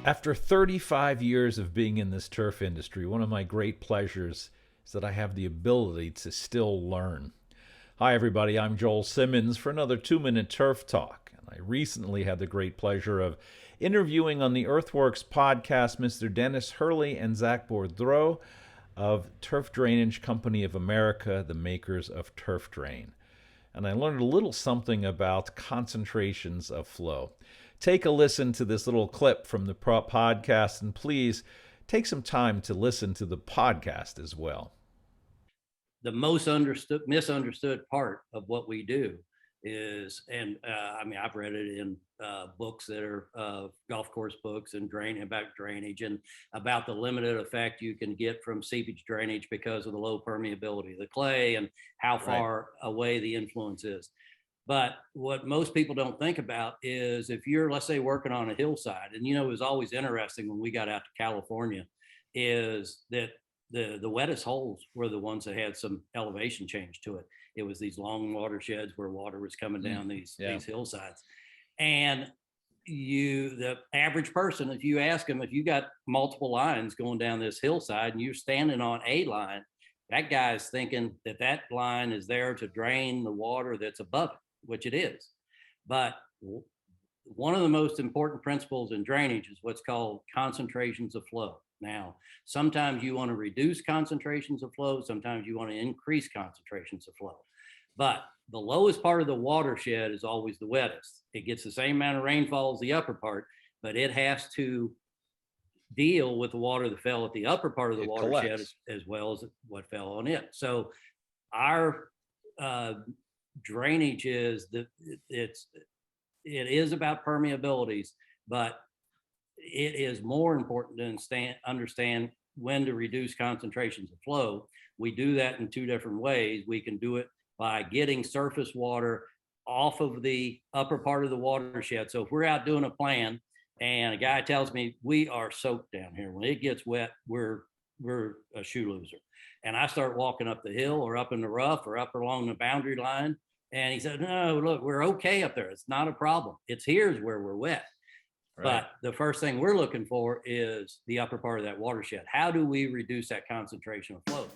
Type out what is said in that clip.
After 35 years of being in this turf industry, one of my great pleasures is that I have the ability to still learn. Hi, everybody. I'm Joel Simmons for another 2-minute turf talk. And I recently had the great pleasure of interviewing on the EarthWorks Podcast Mr. Dennis Hurley and Zach Boudreaux of Turf Drainage Company of America, the makers of Turf Drain. And I learned a little something about concentrations of flow. Take a listen to this little clip from the podcast, and please take some time to listen to the podcast as well. The most misunderstood part of what we do is, and I've read it in books that are golf course books and about drainage and about the limited effect you can get from seepage drainage because of the low permeability of the clay and how far away the influence is. But what most people don't think about is if you're, let's say, working on a hillside, and it was always interesting when we got out to California, is that the wettest holes were the ones that had some elevation change to it. It was these long watersheds where water was coming down these hillsides. And the average person, if you ask them, if you got multiple lines going down this hillside and you're standing on a line, that guy's thinking that line is there to drain the water that's above it, which it is. But one of the most important principles in drainage is what's called concentrations of flow. Now, sometimes you want to reduce concentrations of flow, sometimes you want to increase concentrations of flow. But the lowest part of the watershed is always the wettest. It gets the same amount of rainfall as the upper part, but it has to deal with the water that fell at the upper part of the watershed as well as what fell on it. So our drainage is it is about permeabilities, but it is more important to understand when to reduce concentrations of flow. We do that in two different ways. We can do it by getting surface water off of the upper part of the watershed. So if we're out doing a plan and a guy tells me we are soaked down here, when it gets wet, we're a shoe loser. And I start walking up the hill or up in the rough or up along the boundary line. And he said, no, look, we're okay up there. It's not a problem. It's here's where we're wet. Right. But the first thing we're looking for is the upper part of that watershed. How do we reduce that concentration of flow?